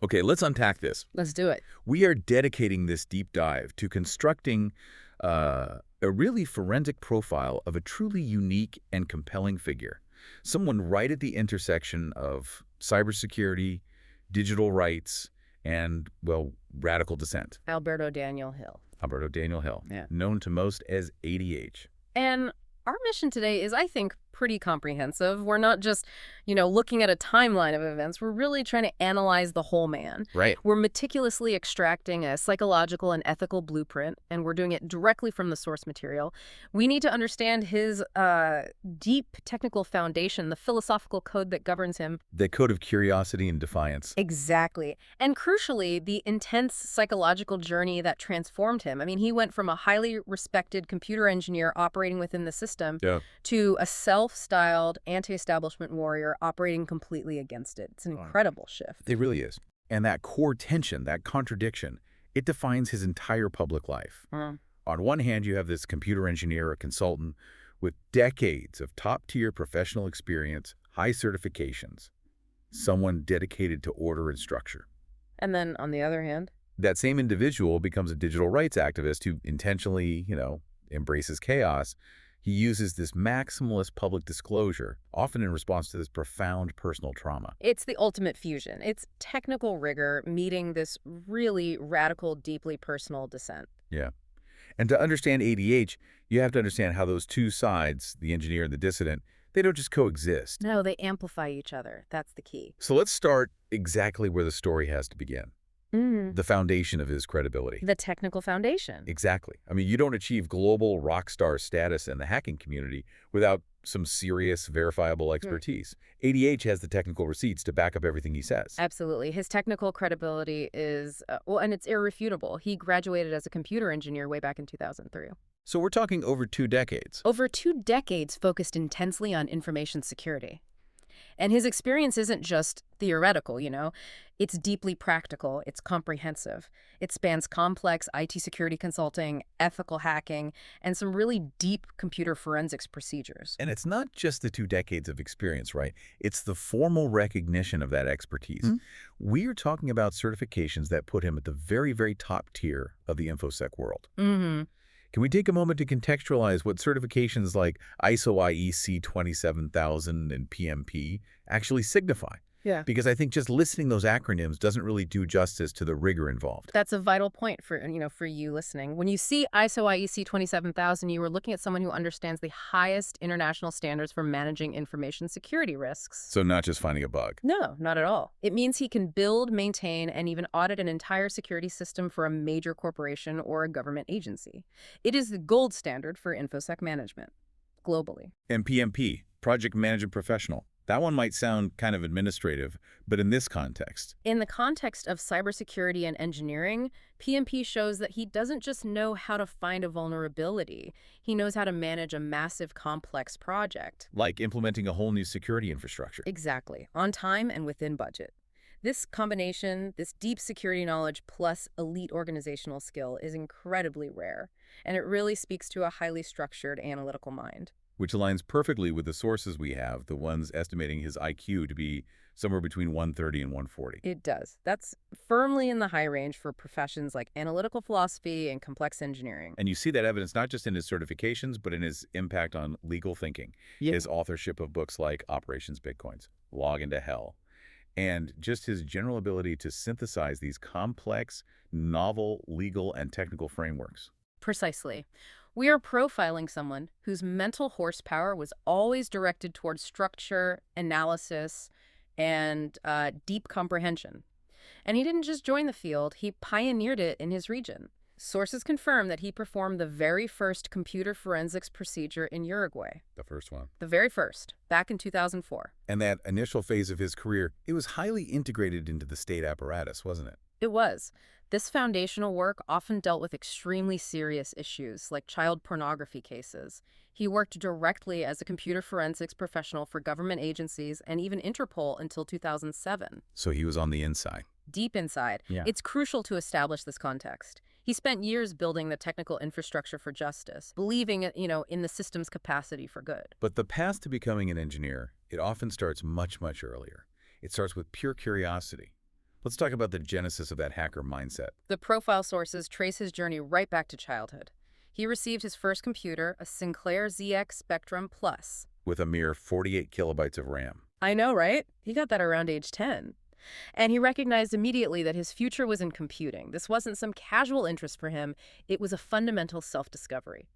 Okay, let's unpack this. Let's do it. We are dedicating this deep dive to constructing a really forensic profile of a truly unique and compelling figure. Someone right at the intersection of cybersecurity, digital rights, and, well, radical dissent. Alberto Daniel Hill. Alberto Daniel Hill, Yeah. known to most as ADH. And our mission today is, I think, pretty comprehensive. We're not just, looking at a timeline of events. We're really trying to analyze the whole man. Right. We're meticulously extracting a psychological and ethical blueprint, and we're doing it directly from the source material. We need to understand his deep technical foundation, the philosophical code that governs him. The code of curiosity and defiance. Exactly. And crucially, the intense psychological journey that transformed him. I mean, he went from a highly respected computer engineer operating within the system to a self-styled anti-establishment warrior operating completely against it. It's an incredible shift. It really is. And that core tension, that contradiction, it defines his entire public life. On one hand, you have this computer engineer or consultant with decades of top-tier professional experience, high certifications, someone dedicated to order and structure. And then on the other hand, that same individual becomes a digital rights activist who intentionally, embraces chaos. He uses this maximalist public disclosure, often in response to this profound personal trauma. It's the ultimate fusion. It's technical rigor meeting this really radical, deeply personal dissent. Yeah. And to understand ADH, you have to understand how those two sides, the engineer and the dissident, they don't just coexist. No, they amplify each other. That's the key. So let's start exactly where the story has to begin. The foundation of his credibility. The technical foundation. Exactly. I mean, you don't achieve global rock star status in the hacking community without some serious, verifiable expertise. ADH has the technical receipts to back up everything he says. Absolutely. His technical credibility is, and it's irrefutable. He graduated as a computer engineer way back in 2003. So we're talking over 2 decades. Over 2 decades focused intensely on information security. And his experience isn't just theoretical, It's deeply practical. It's comprehensive. It spans complex IT security consulting, ethical hacking, and some really deep computer forensics procedures. And it's not just the 2 decades of experience, right? It's the formal recognition of that expertise. We're talking about certifications that put him at the very, very top tier of the InfoSec world. Can we take a moment to contextualize what certifications like ISO IEC 27000 and PMP actually signify? Yeah. Because I think just listing those acronyms doesn't really do justice to the rigor involved. That's a vital point for you listening. When you see ISO IEC 27000, you are looking at someone who understands the highest international standards for managing information security risks. So not just finding a bug. No, not at all. It means he can build, maintain, and even audit an entire security system for a major corporation or a government agency. It is the gold standard for InfoSec management globally. And PMP, Project Management Professional. That one might sound kind of administrative, but in this context. In the context of cybersecurity and engineering, PMP shows that he doesn't just know how to find a vulnerability. He knows how to manage a massive, complex project. Like implementing a whole new security infrastructure. Exactly. On time and within budget. This combination, this deep security knowledge plus elite organizational skill is incredibly rare, and it really speaks to a highly structured analytical mind. Which aligns perfectly with the sources we have, the ones estimating his IQ to be somewhere between 130 and 140. It does. That's firmly in the high range for professions like analytical philosophy and complex engineering. And you see that evidence not just in his certifications, but in his impact on legal thinking. His authorship of books like Operations Bitcoins, Log into Hell, and just his general ability to synthesize these complex, novel, legal, and technical frameworks. Precisely. We are profiling someone whose mental horsepower was always directed towards structure, analysis, and deep comprehension. And he didn't just join the field, he pioneered it in his region. Sources confirm that he performed the very first computer forensics procedure in Uruguay. The first one. The very first, back in 2004. And that initial phase of his career, it was highly integrated into the state apparatus, wasn't it? It was. This foundational work often dealt with extremely serious issues, like child pornography cases. He worked directly as a computer forensics professional for government agencies and even Interpol until 2007. So he was on the inside. Deep inside. Yeah. It's crucial to establish this context. He spent years building the technical infrastructure for justice, believing, in the system's capacity for good. But the path to becoming an engineer, it often starts much, much earlier. It starts with pure curiosity. Let's talk about the genesis of that hacker mindset. The profile sources trace his journey right back to childhood. He received his first computer, a Sinclair ZX Spectrum Plus. With a mere 48 kilobytes of RAM. I know, right? He got that around age 10. And he recognized immediately that his future was in computing. This wasn't some casual interest for him. It was a fundamental self-discovery.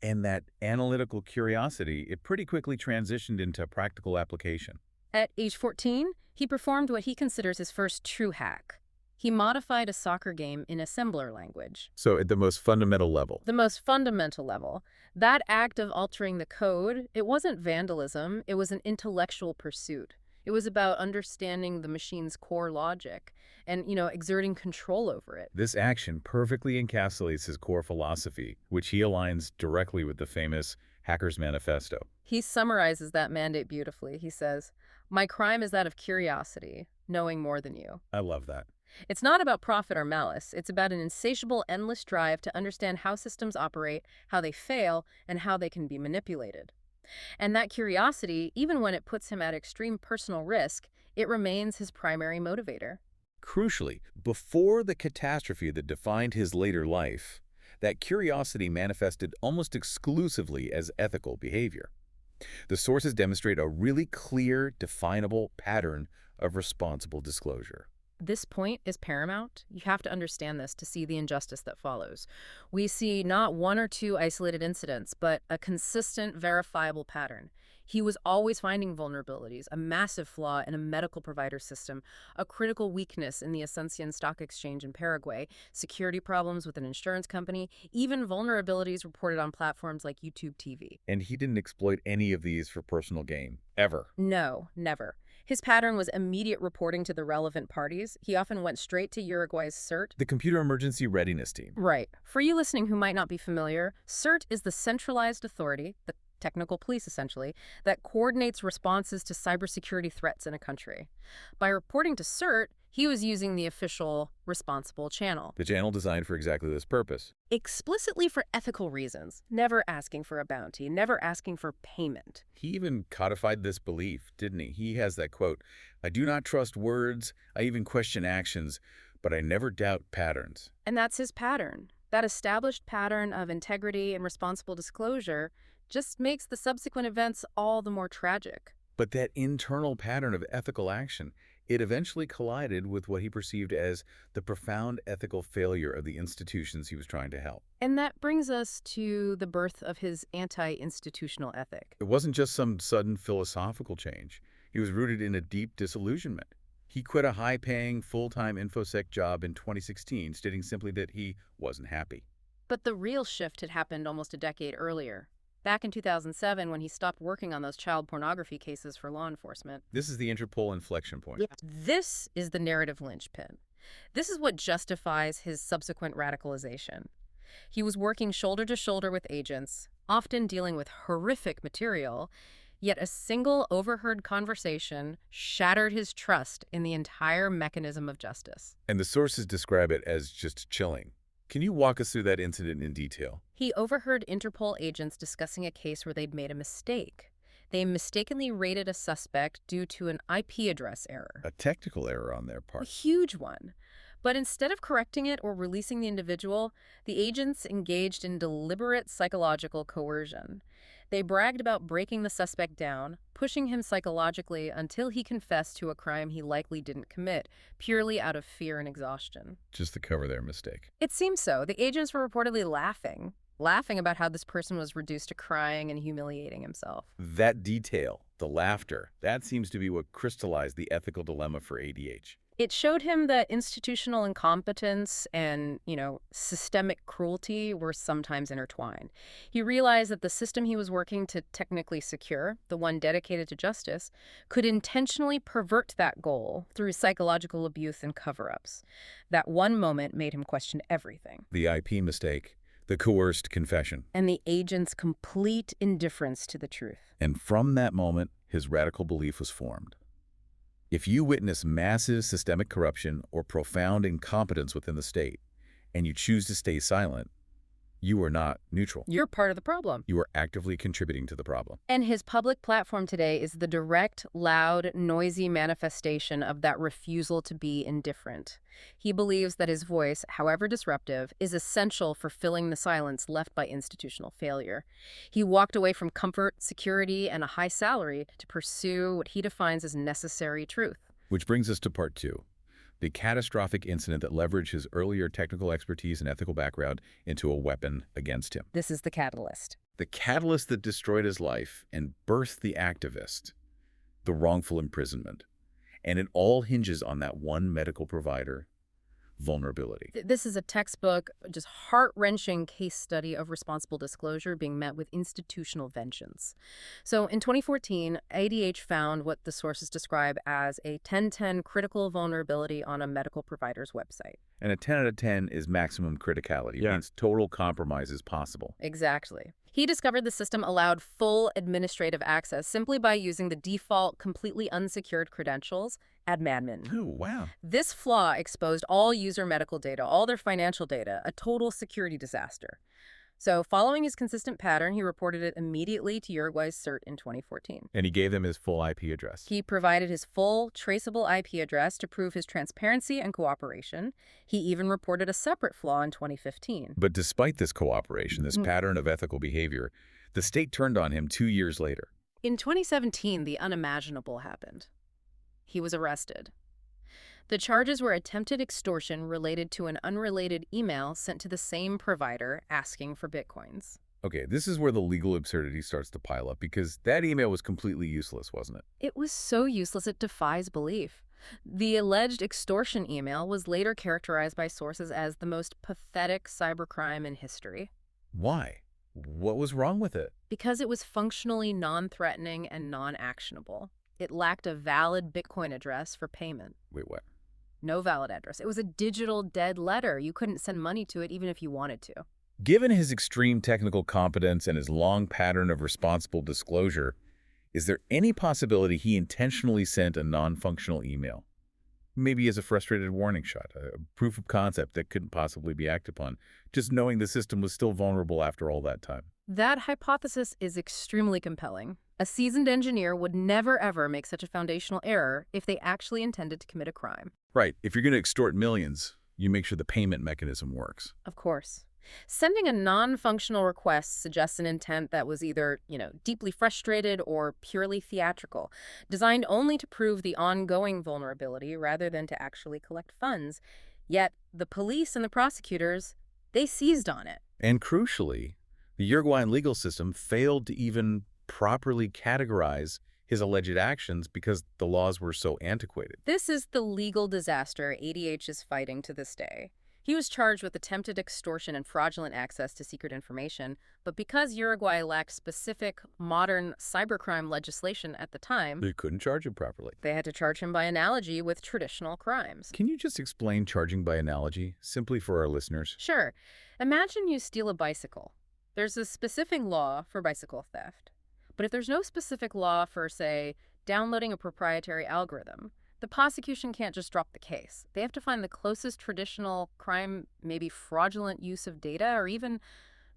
And that analytical curiosity, it pretty quickly transitioned into practical application. At age 14, he performed what he considers his first true hack. He modified a soccer game in assembler language. So at the most fundamental level. The most fundamental level. That act of altering the code, it wasn't vandalism, it was an intellectual pursuit. It was about understanding the machine's core logic and, exerting control over it. This action perfectly encapsulates his core philosophy, which he aligns directly with the famous Hacker's Manifesto. He summarizes that mandate beautifully. He says, "My crime is that of curiosity, knowing more than you." I love that. It's not about profit or malice. It's about an insatiable, endless drive to understand how systems operate, how they fail, and how they can be manipulated. And that curiosity, even when it puts him at extreme personal risk, it remains his primary motivator. Crucially, before the catastrophe that defined his later life, that curiosity manifested almost exclusively as ethical behavior. The sources demonstrate a really clear, definable pattern of responsible disclosure. This point is paramount. You have to understand this to see the injustice that follows. We see not one or two isolated incidents, but a consistent, verifiable pattern. He was always finding vulnerabilities, a massive flaw in a medical provider system, a critical weakness in the Asuncion Stock Exchange in Paraguay, security problems with an insurance company, even vulnerabilities reported on platforms like YouTube TV. And he didn't exploit any of these for personal gain, ever. No, never. His pattern was immediate reporting to the relevant parties. He often went straight to Uruguay's CERT. The Computer Emergency Readiness Team. Right. For you listening who might not be familiar, CERT is the centralized authority, the technical police essentially, that coordinates responses to cybersecurity threats in a country. By reporting to CERT, he was using the official responsible channel. The channel designed for exactly this purpose. Explicitly for ethical reasons, never asking for a bounty, never asking for payment. He even codified this belief, didn't he? He has that quote, "I do not trust words, I even question actions, but I never doubt patterns." And that's his pattern. That established pattern of integrity and responsible disclosure just makes the subsequent events all the more tragic. But that internal pattern of ethical action, it eventually collided with what he perceived as the profound ethical failure of the institutions he was trying to help. And that brings us to the birth of his anti-institutional ethic. It wasn't just some sudden philosophical change. He was rooted in a deep disillusionment. He quit a high-paying, full-time InfoSec job in 2016, stating simply that he wasn't happy. But the real shift had happened almost a decade earlier. Back in 2007, when he stopped working on those child pornography cases for law enforcement. This is the Interpol inflection point. This is the narrative linchpin. This is what justifies his subsequent radicalization. He was working shoulder to shoulder with agents, often dealing with horrific material, yet a single overheard conversation shattered his trust in the entire mechanism of justice. And the sources describe it as just chilling. Can you walk us through that incident in detail? He overheard Interpol agents discussing a case where they'd made a mistake. They mistakenly rated a suspect due to an IP address error. A technical error on their A part. huge one. But instead of correcting it or releasing the individual, the agents engaged in deliberate psychological coercion. They bragged about breaking the suspect down, pushing him psychologically until he confessed to a crime he likely didn't commit, purely out of fear and exhaustion. Just to cover their mistake. It seems so. The agents were reportedly laughing about how this person was reduced to crying and humiliating himself. That detail, the laughter, that seems to be what crystallized the ethical dilemma for ADH. It showed him that institutional incompetence and, systemic cruelty were sometimes intertwined. He realized that the system he was working to technically secure, the one dedicated to justice, could intentionally pervert that goal through psychological abuse and cover-ups. That one moment made him question everything. The IP mistake, the coerced confession. And the agent's complete indifference to the truth. And from that moment, his radical belief was formed. If you witness massive systemic corruption or profound incompetence within the state, and you choose to stay silent, You are not neutral. You're part of the problem. You are actively contributing to the problem. And his public platform today is the direct, loud, noisy manifestation of that refusal to be indifferent. He believes that his voice, however disruptive, is essential for filling the silence left by institutional failure. He walked away from comfort, security, and a high salary to pursue what he defines as necessary truth. Which brings us to part 2. The catastrophic incident that leveraged his earlier technical expertise and ethical background into a weapon against him. This is the catalyst. The catalyst that destroyed his life and birthed the activist, the wrongful imprisonment. And it all hinges on that one medical provider, vulnerability. This is a textbook, just heart-wrenching case study of responsible disclosure being met with institutional vengeance. So in 2014, ADH found what the sources describe as a 10-10 critical vulnerability on a medical provider's website. And a 10 out of 10 is maximum criticality. It means total compromise is possible. Exactly. He discovered the system allowed full administrative access simply by using the default, completely unsecured credentials admin. Oh, wow. This flaw exposed all user medical data, all their financial data, a total security disaster. So following his consistent pattern, he reported it immediately to Uruguay's CERT in 2014. And he gave them his full IP address. He provided his full, traceable IP address to prove his transparency and cooperation. He even reported a separate flaw in 2015. But despite this cooperation, this pattern of ethical behavior, the state turned on him 2 years later. In 2017, the unimaginable happened. He was arrested. The charges were attempted extortion related to an unrelated email sent to the same provider asking for bitcoins. Okay, this is where the legal absurdity starts to pile up, because that email was completely useless, wasn't it? It was so useless it defies belief. The alleged extortion email was later characterized by sources as the most pathetic cybercrime in history. Why? What was wrong with it? Because it was functionally non-threatening and non-actionable. It lacked a valid Bitcoin address for payment. Wait, what? No valid address. It was a digital dead letter. You couldn't send money to it even if you wanted to. Given his extreme technical competence and his long pattern of responsible disclosure, is there any possibility he intentionally sent a non-functional email? Maybe as a frustrated warning shot, a proof of concept that couldn't possibly be acted upon, just knowing the system was still vulnerable after all that time. That hypothesis is extremely compelling. A seasoned engineer would never ever make such a foundational error if they actually intended to commit a crime. Right. If you're going to extort millions, you make sure the payment mechanism works. Of course. Sending a non-functional request suggests an intent that was either, deeply frustrated or purely theatrical, designed only to prove the ongoing vulnerability rather than to actually collect funds. Yet the police and the prosecutors, they seized on it. And crucially, the Uruguayan legal system failed to even properly categorize his alleged actions because the laws were so antiquated. This is the legal disaster ADH is fighting to this day. He was charged with attempted extortion and fraudulent access to secret information, but because Uruguay lacked specific, modern cybercrime legislation at the time, They couldn't charge him properly. they had to charge him by analogy with traditional crimes. Can you just explain charging by analogy, simply for our listeners? Sure. Imagine you steal a bicycle. There's a specific law for bicycle theft. But if there's no specific law for, say, downloading a proprietary algorithm, the prosecution can't just drop the case. They have to find the closest traditional crime, maybe fraudulent use of data or even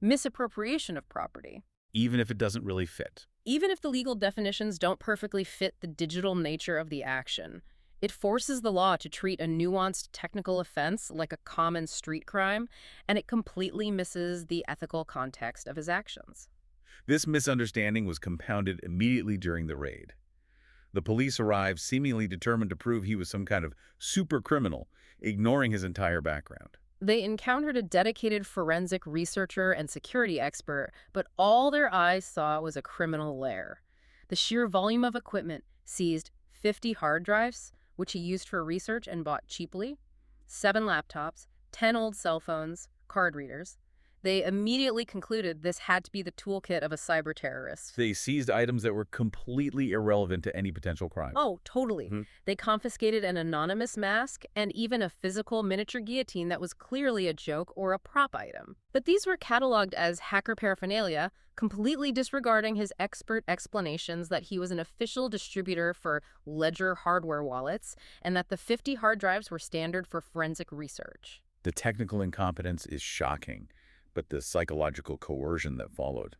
misappropriation of property. Even if it doesn't really fit. Even if the legal definitions don't perfectly fit the digital nature of the action, it forces the law to treat a nuanced technical offense like a common street crime, and it completely misses the ethical context of his actions. This misunderstanding was compounded immediately during the raid. The police arrived seemingly determined to prove he was some kind of super criminal, ignoring his entire background. They encountered a dedicated forensic researcher and security expert, but all their eyes saw was a criminal lair. The sheer volume of equipment seized 50 hard drives, which he used for research and bought cheaply, 7 laptops, 10 old cell phones, card readers. They immediately concluded this had to be the toolkit of a cyber terrorist. They seized items that were completely irrelevant to any potential crime. Oh, totally. They confiscated an anonymous mask and even a physical miniature guillotine that was clearly a joke or a prop item. But these were cataloged as hacker paraphernalia, completely disregarding his expert explanations that he was an official distributor for Ledger hardware wallets and that the 50 hard drives were standard for forensic research. The technical incompetence is shocking. But the psychological coercion that followed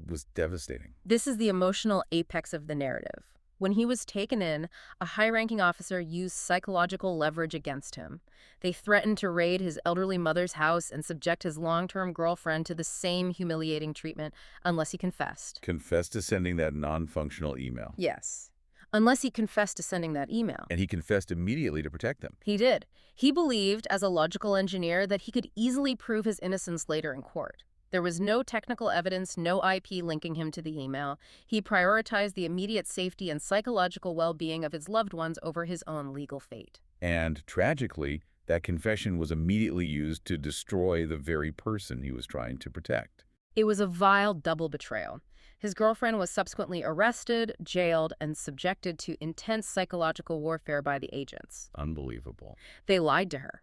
was devastating. This is the emotional apex of the narrative. When he was taken in, a high-ranking officer used psychological leverage against him. They threatened to raid his elderly mother's house and subject his long-term girlfriend to the same humiliating treatment unless he confessed. Confessed to sending that non-functional email. Yes. Unless he confessed to sending that email. And he confessed immediately to protect them. He did. He believed, as a logical engineer, that he could easily prove his innocence later in court. There was no technical evidence, no IP linking him to the email. He prioritized the immediate safety and psychological well-being of his loved ones over his own legal fate. And tragically, that confession was immediately used to destroy the very person he was trying to protect. It was a vile double betrayal. His girlfriend was subsequently arrested, jailed, and subjected to intense psychological warfare by the agents. Unbelievable. They lied to her.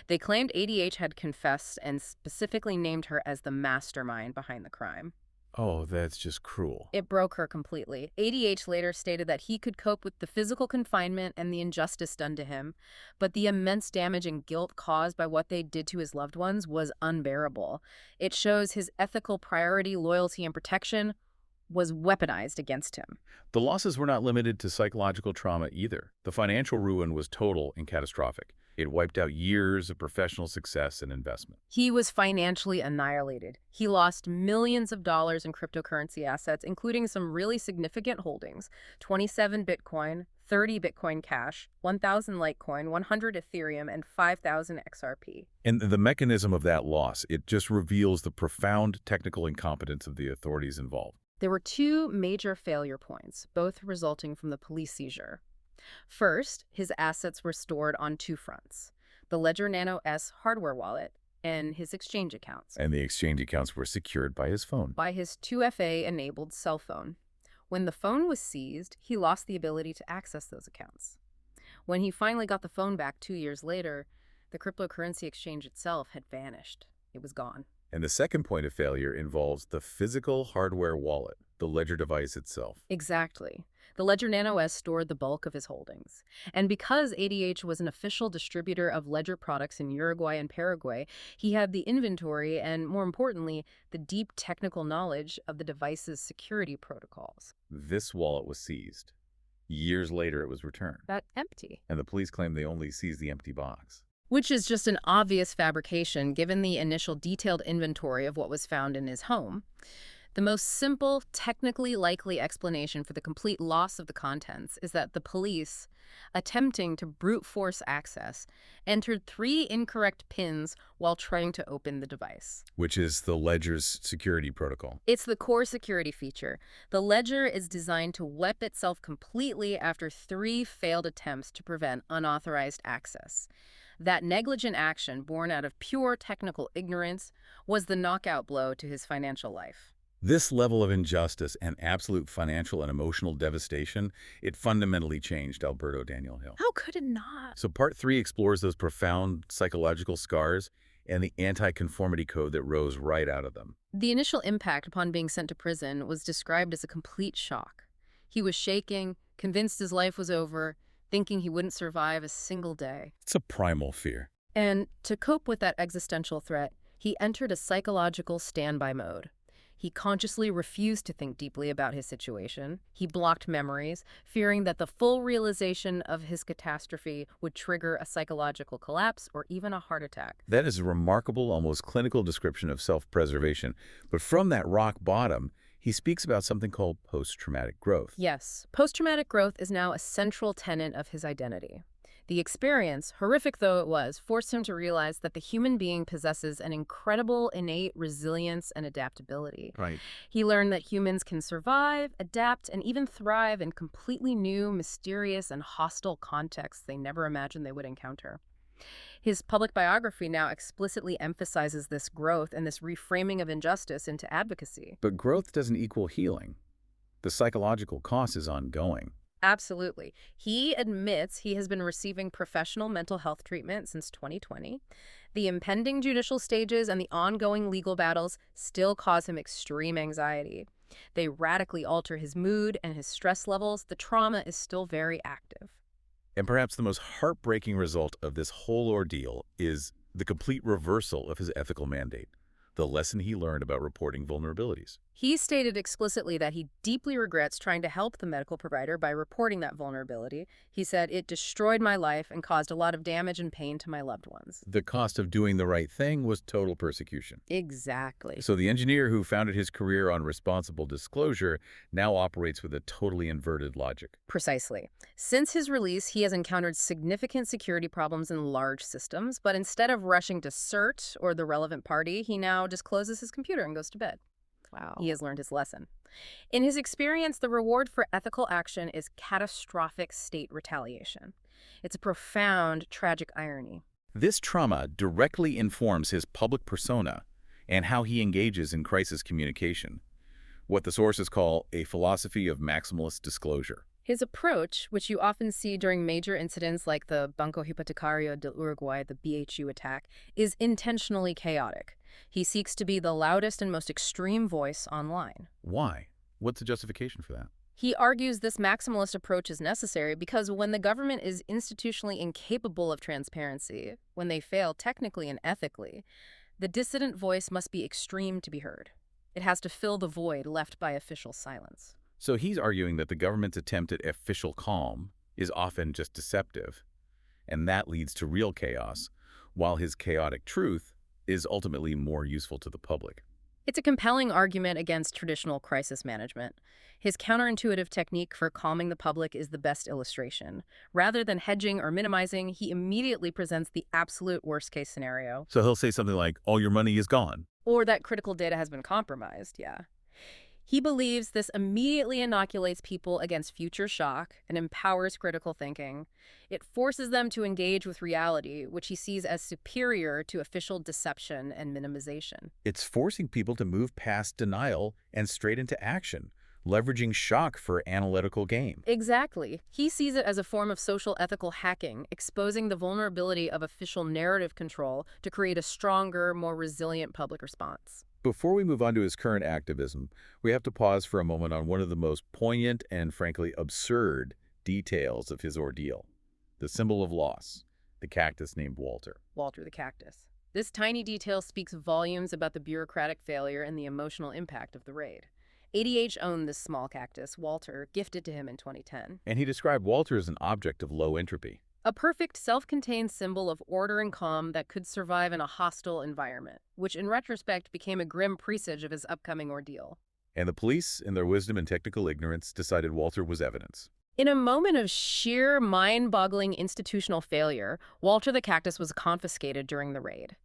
They claimed ADH had confessed and specifically named her as the mastermind behind the crime. Oh, that's just cruel. It broke her completely. ADH later stated that he could cope with the physical confinement and the injustice done to him, but the immense damage and guilt caused by what they did to his loved ones was unbearable. It shows his ethical priority, loyalty, and protection was weaponized against him. The losses were not limited to psychological trauma either. The financial ruin was total and catastrophic. It wiped out years of professional success and investment. He was financially annihilated. He lost millions of dollars in cryptocurrency assets, including some really significant holdings: 27 Bitcoin, 30 Bitcoin Cash, 1,000 Litecoin, 100 Ethereum, and 5,000 XRP. And the mechanism of that loss, it just reveals the profound technical incompetence of the authorities involved. There were two major failure points, both resulting from the police seizure. First, his assets were stored on two fronts: the Ledger Nano S hardware wallet and his exchange accounts. And the exchange accounts were secured by his phone. By his 2FA-enabled cell phone. When the phone was seized, he lost the ability to access those accounts. When he finally got the phone back 2 years later, the cryptocurrency exchange itself had vanished. It was gone. And the second point of failure involves the physical hardware wallet, the Ledger device itself. Exactly. The Ledger Nano S stored the bulk of his holdings. And because ADH was an official distributor of Ledger products in Uruguay and Paraguay, he had the inventory and, more importantly, the deep technical knowledge of the device's security protocols. This wallet was seized. Years later, it was returned. That empty. And the police claim they only seized the empty box. Which is just an obvious fabrication given the initial detailed inventory of what was found in his home. The most simple, technically likely explanation for the complete loss of the contents is that the police, attempting to brute force access, entered 3 incorrect pins while trying to open the device. Which is the Ledger's security protocol. It's the core security feature. The Ledger is designed to wipe itself completely after 3 failed attempts to prevent unauthorized access. That negligent action, born out of pure technical ignorance, was the knockout blow to his financial life. This level of injustice and absolute financial and emotional devastation, it fundamentally changed Alberto Daniel Hill. How could it not? So Part 3 explores those profound psychological scars and the anti-conformity code that rose right out of them. The initial impact upon being sent to prison was described as a complete shock. He was shaking, convinced his life was over, thinking he wouldn't survive a single day. It's a primal fear. And to cope with that existential threat, he entered a psychological standby mode. He consciously refused to think deeply about his situation. He blocked memories, fearing that the full realization of his catastrophe would trigger a psychological collapse or even a heart attack. That is a remarkable, almost clinical description of self-preservation. But from that rock bottom, he speaks about something called post-traumatic growth. Yes, post-traumatic growth is now a central tenet of his identity. The experience, horrific though it was, forced him to realize that the human being possesses an incredible innate resilience and adaptability. Right. He learned that humans can survive, adapt, and even thrive in completely new, mysterious, and hostile contexts they never imagined they would encounter. His public biography now explicitly emphasizes this growth and this reframing of injustice into advocacy. But growth doesn't equal healing. The psychological cost is ongoing. Absolutely. He admits he has been receiving professional mental health treatment since 2020. The impending judicial stages and the ongoing legal battles still cause him extreme anxiety. They radically alter his mood and his stress levels. The trauma is still very active. And perhaps the most heartbreaking result of this whole ordeal is the complete reversal of his ethical mandate. the lesson he learned about reporting vulnerabilities. He stated explicitly that he deeply regrets trying to help the medical provider by reporting that vulnerability. He said, "It destroyed my life and caused a lot of damage and pain to my loved ones." The cost of doing the right thing was total persecution. Exactly. So the engineer who founded his career on responsible disclosure now operates with a totally inverted logic. Precisely. Since his release, he has encountered significant security problems in large systems, but instead of rushing to CERT or the relevant party, he now just closes his computer and goes to bed. Wow. He has learned his lesson. In his experience, the reward for ethical action is catastrophic state retaliation. It's a profound, tragic irony. This trauma directly informs his public persona and how he engages in crisis communication, what the sources call a philosophy of maximalist disclosure. His approach, which you often see during major incidents like the Banco Hipotecario del Uruguay, the BHU attack, is intentionally chaotic. He seeks to be the loudest and most extreme voice online. Why? What's the justification for that? He argues this maximalist approach is necessary because when the government is institutionally incapable of transparency, when they fail technically and ethically, the dissident voice must be extreme to be heard. It has to fill the void left by official silence. So he's arguing that the government's attempt at official calm is often just deceptive, and that leads to real chaos, while his chaotic truth is ultimately more useful to the public. It's a compelling argument against traditional crisis management. His counterintuitive technique for calming the public is the best illustration. Rather than hedging or minimizing, he immediately presents the absolute worst-case scenario. So he'll say something like, all your money is gone. Or that critical data has been compromised, yeah. He believes this immediately inoculates people against future shock and empowers critical thinking. It forces them to engage with reality, which he sees as superior to official deception and minimization. It's forcing people to move past denial and straight into action, leveraging shock for analytical gain. Exactly. He sees it as a form of social ethical hacking, exposing the vulnerability of official narrative control to create a stronger, more resilient public response. Before we move on to his current activism, we have to pause for a moment on one of the most poignant and frankly absurd details of his ordeal. The symbol of loss, the cactus named Walter. Walter the cactus. This tiny detail speaks volumes about the bureaucratic failure and the emotional impact of the raid. ADH owned this small cactus, Walter, gifted to him in 2010. And he described Walter as an object of low entropy. A perfect self-contained symbol of order and calm that could survive in a hostile environment, which in retrospect became a grim presage of his upcoming ordeal. And the police, in their wisdom and technical ignorance, decided Walter was evidence. In a moment of sheer, mind-boggling institutional failure, Walter the cactus was confiscated during the raid.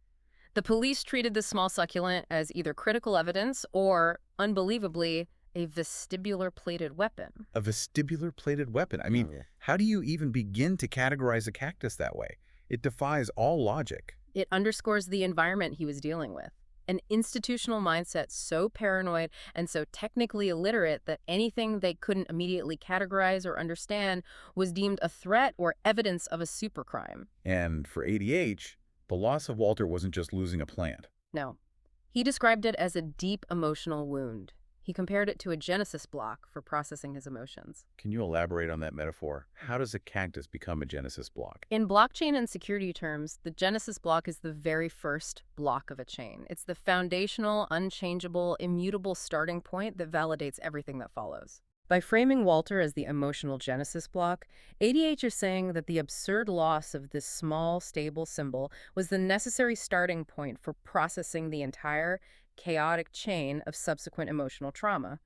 The police treated this small succulent as either critical evidence or, unbelievably, a vestibular-plated weapon. A vestibular-plated weapon? I mean, how do you even begin to categorize a cactus that way? It defies all logic. It underscores the environment he was dealing with. An institutional mindset so paranoid and so technically illiterate that anything they couldn't immediately categorize or understand was deemed a threat or evidence of a supercrime. And for ADH, the loss of Walter wasn't just losing a plant. No. He described it as a deep emotional wound. He compared it to a Genesis block for processing his emotions. Can you elaborate on that metaphor? How does a cactus become a Genesis block? In blockchain and security terms, the Genesis block is the very first block of a chain. It's the foundational, unchangeable, immutable starting point that validates everything that follows. By framing Walter as the emotional Genesis block, ADH is saying that the absurd loss of this small, stable symbol was the necessary starting point for processing the entire chaotic chain of subsequent emotional trauma.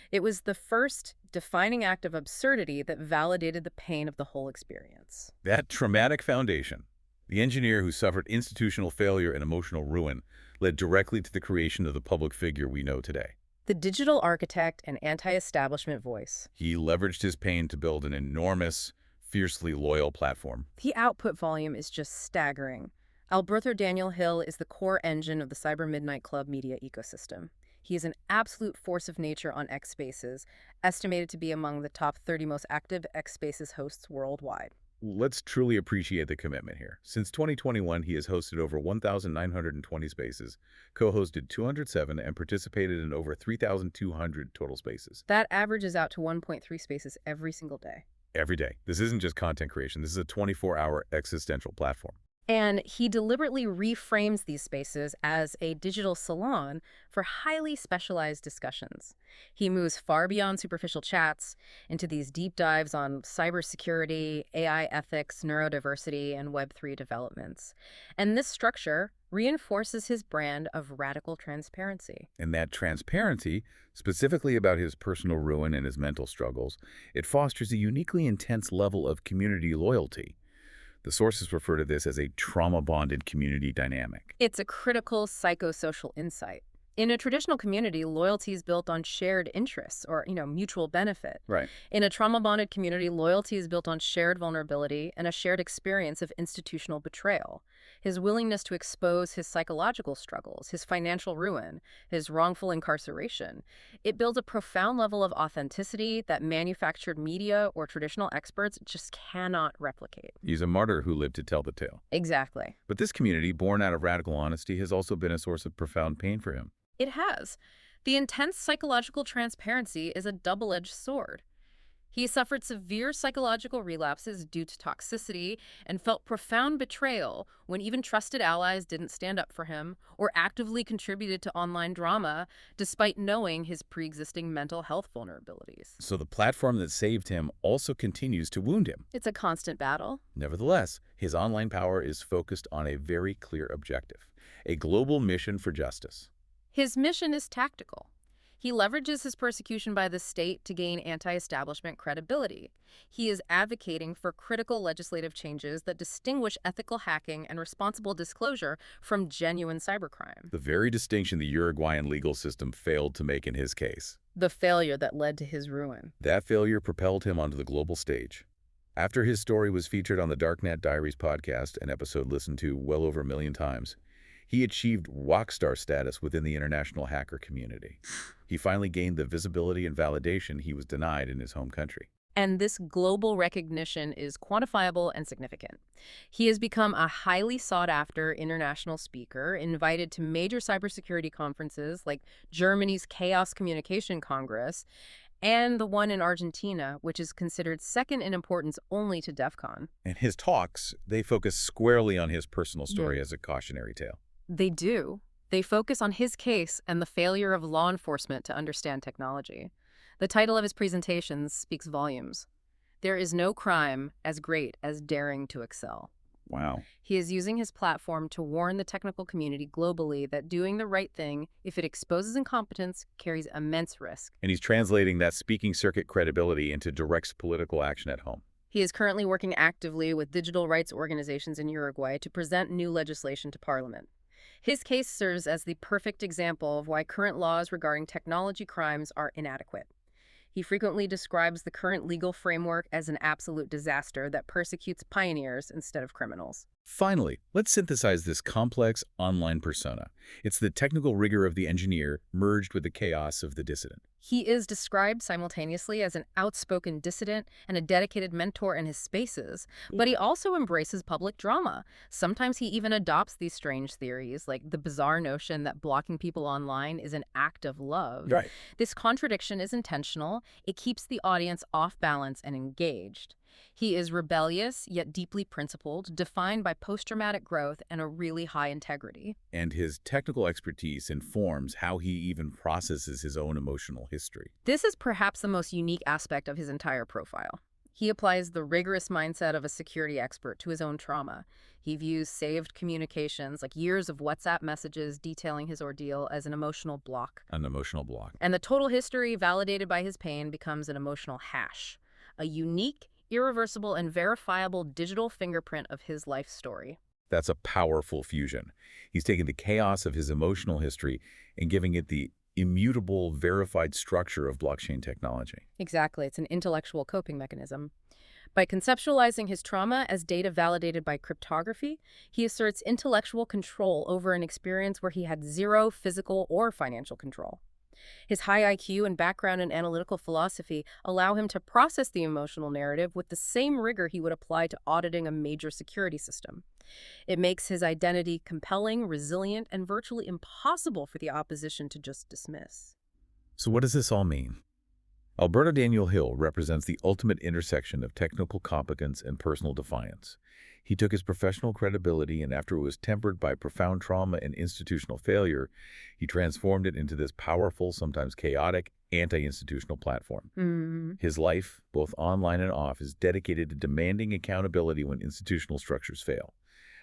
It was the first defining act of absurdity that validated the pain of the whole experience. That traumatic foundation, the engineer who suffered institutional failure and emotional ruin, led directly to the creation of the public figure we know today. The digital architect and anti-establishment voice. He leveraged his pain to build an enormous, fiercely loyal platform. The output volume is just staggering. Alberto Daniel Hill is the core engine of the Cyber Midnight Club media ecosystem. He is an absolute force of nature on X Spaces, estimated to be among the top 30 most active X Spaces hosts worldwide. Let's truly appreciate the commitment here. Since 2021, he has hosted over 1,920 spaces, co-hosted 207, and participated in over 3,200 total spaces. That averages out to 1.3 spaces every single day. Every day. This isn't just content creation. This is a 24-hour existential platform. And he deliberately reframes these spaces as a digital salon for highly specialized discussions. He moves far beyond superficial chats into these deep dives on cybersecurity, AI ethics, neurodiversity, and Web3 developments. And this structure reinforces his brand of radical transparency. And that transparency, specifically about his personal ruin and his mental struggles, it fosters a uniquely intense level of community loyalty. The sources refer to this as a trauma-bonded community dynamic. It's a critical psychosocial insight. In a traditional community, loyalty is built on shared interests or, mutual benefit. Right. In a trauma-bonded community, loyalty is built on shared vulnerability and a shared experience of institutional betrayal. His willingness to expose his psychological struggles, his financial ruin, his wrongful incarceration, it builds a profound level of authenticity that manufactured media or traditional experts just cannot replicate. He's a martyr who lived to tell the tale. Exactly. But this community, born out of radical honesty, has also been a source of profound pain for him. It has. The intense psychological transparency is a double-edged sword. He suffered severe psychological relapses due to toxicity and felt profound betrayal when even trusted allies didn't stand up for him or actively contributed to online drama despite knowing his pre-existing mental health vulnerabilities. So the platform that saved him also continues to wound him. It's a constant battle. Nevertheless, his online power is focused on a very clear objective: a global mission for justice. His mission is tactical. He leverages his persecution by the state to gain anti-establishment credibility. He is advocating for critical legislative changes that distinguish ethical hacking and responsible disclosure from genuine cybercrime. The very distinction the Uruguayan legal system failed to make in his case. The failure that led to his ruin. That failure propelled him onto the global stage. After his story was featured on the Darknet Diaries podcast, an episode listened to well over 1 million times, he achieved rockstar status within the international hacker community. He finally gained the visibility and validation he was denied in his home country. And this global recognition is quantifiable and significant. He has become a highly sought-after international speaker, invited to major cybersecurity conferences like Germany's Chaos Communication Congress and the one in Argentina, which is considered second in importance only to DEF CON. And his talks, they focus squarely on his personal story as a cautionary tale. They do. They focus on his case and the failure of law enforcement to understand technology. The title of his presentations speaks volumes. There is no crime as great as daring to excel. Wow. He is using his platform to warn the technical community globally that doing the right thing, if it exposes incompetence, carries immense risk. And he's translating that speaking circuit credibility into direct political action at home. He is currently working actively with digital rights organizations in Uruguay to present new legislation to Parliament. His case serves as the perfect example of why current laws regarding technology crimes are inadequate. He frequently describes the current legal framework as an absolute disaster that persecutes pioneers instead of criminals. Finally, let's synthesize this complex online persona. It's the technical rigor of the engineer merged with the chaos of the dissident. He is described simultaneously as an outspoken dissident and a dedicated mentor in his spaces, but he also embraces public drama. Sometimes he even adopts these strange theories, like the bizarre notion that blocking people online is an act of love. Right. This contradiction is intentional. It keeps the audience off balance and engaged. He is rebellious, yet deeply principled, defined by post-traumatic growth and a really high integrity. And his technical expertise informs how he even processes his own emotional history. This is perhaps the most unique aspect of his entire profile. He applies the rigorous mindset of a security expert to his own trauma. He views saved communications, like years of WhatsApp messages detailing his ordeal, as an emotional block. An emotional block. And the total history, validated by his pain, becomes an emotional hash, a unique, irreversible, and verifiable digital fingerprint of his life story. That's a powerful fusion. He's taken the chaos of his emotional history and giving it the immutable, verified structure of blockchain technology. Exactly. It's an intellectual coping mechanism. By conceptualizing his trauma as data validated by cryptography, he asserts intellectual control over an experience where he had zero physical or financial control. His high IQ and background in analytical philosophy allow him to process the emotional narrative with the same rigor he would apply to auditing a major security system. It makes his identity compelling, resilient, and virtually impossible for the opposition to just dismiss. So what does this all mean? Alberto Daniel Hill represents the ultimate intersection of technical competence and personal defiance. He took his professional credibility and, after it was tempered by profound trauma and institutional failure, he transformed it into this powerful, sometimes chaotic, anti-institutional platform. His life, both online and off, is dedicated to demanding accountability when institutional structures fail.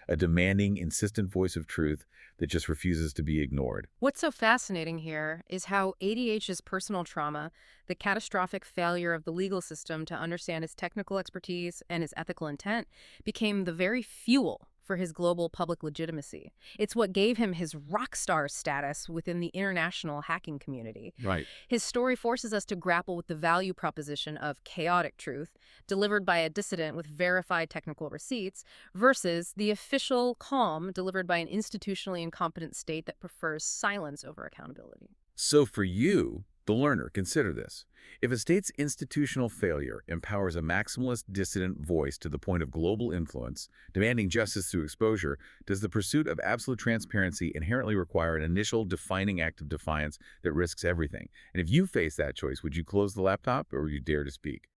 A demanding, insistent voice of truth that just refuses to be ignored. What's so fascinating here is how ADH's personal trauma, the catastrophic failure of the legal system to understand his technical expertise and his ethical intent, became the very fuel for his global public legitimacy. It's what gave him his rock star status within the international hacking community. Right. His story forces us to grapple with the value proposition of chaotic truth, delivered by a dissident with verified technical receipts, versus the official calm delivered by an institutionally incompetent state that prefers silence over accountability. So for you, the learner, consider this. If a state's institutional failure empowers a maximalist dissident voice to the point of global influence, demanding justice through exposure, does the pursuit of absolute transparency inherently require an initial defining act of defiance that risks everything? And if you face that choice, would you close the laptop or would you dare to speak?